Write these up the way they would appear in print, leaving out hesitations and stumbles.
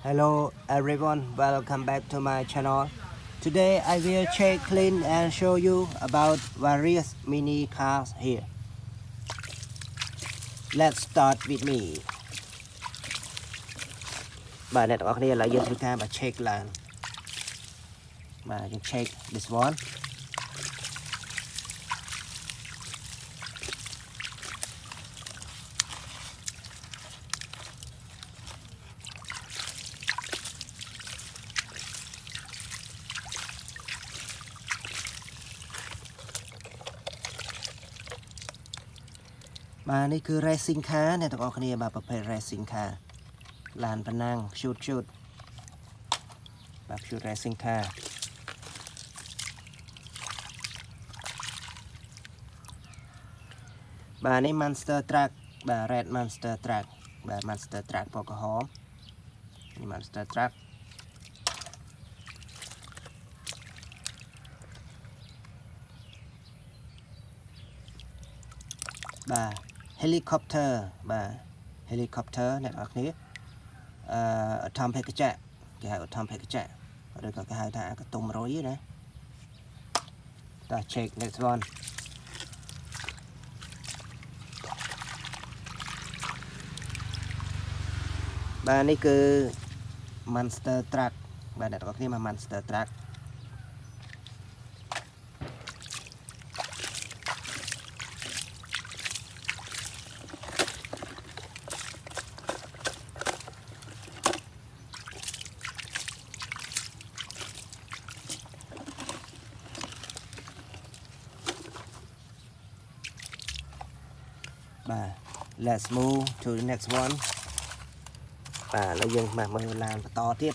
Hello everyone, welcome back to my channel. Today I will check, clean and show you about various mini cars here. Let's start with me. បាទអ្នកទាំងអស់គ្នាឥឡូវយើងធ្វើការcheck ឡើងបាទយើង check this one. បាទនេះគឺ racing car អ្នកទាំងអស់គ្នាបាទប្រភេទ racing car ឡានប្រណាំង shoot បាទ shoot racing car បាទនេះ Monster Truck បាទ Red Monster Truck បាទ Monster Truck ពណ៌ក្រហមនេះ Monster Truck បាទ helicopter បាទ helicopter អ្នកនរគ្នាឧត្តមភេកជ្ជៈគេហៅឧត្តមភេកជ្ជៈឬក៏គេហៅថាកតុំរុយណាតោះ check next one បាទនេះគឺ Monster Truck បាទអ្នកនរគ្នាមក Monster Truck បាទ let's move to the next one បាទឥឡូវយើងមកមើលឡានបន្តទៀត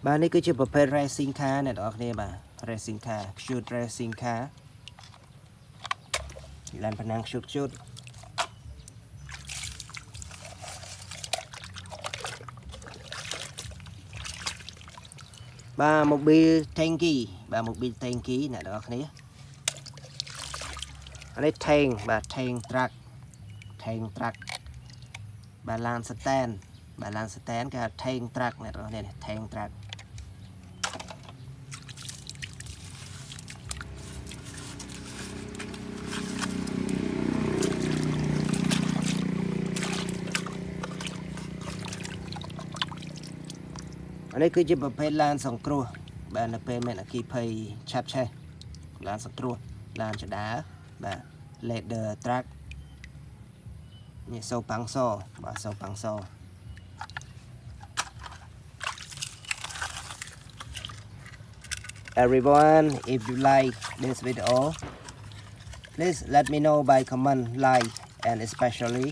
បាទនេះគឺជាប្រភេទ racing car អ្នកនរគ្នាបាទ racing car shoot racing car ឡានប្រណាំង shootបាទ Mobil tanky បាទ Mobil tanky អ្នកនរគ្នានេះ tank បាទ tank truck បាទឡាន stand បាទឡាន stand គេហៅ tank truck អ្នកនរគ្នា tank truck នេះគឺជាប្រភេទឡានសង្គ្រោះបាទនៅពេលមានអគ្គិភ័យឆាប់ឆេះឡានសង្គ្រោះឡានចដាបាទ ladder truck នេះសូប៉ាំងសបាទសូប៉ាំងស Everyone, if you like this video, please let me know by comment, like and especially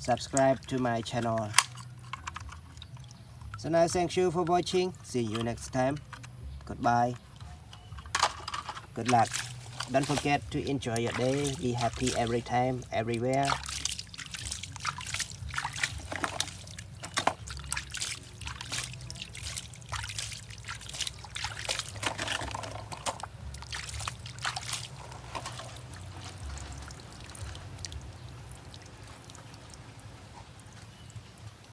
subscribe to my channel. So now thank you for watching. See you next time. Goodbye. Good luck. Don't forget to enjoy your day. Be happy every time, everywhere.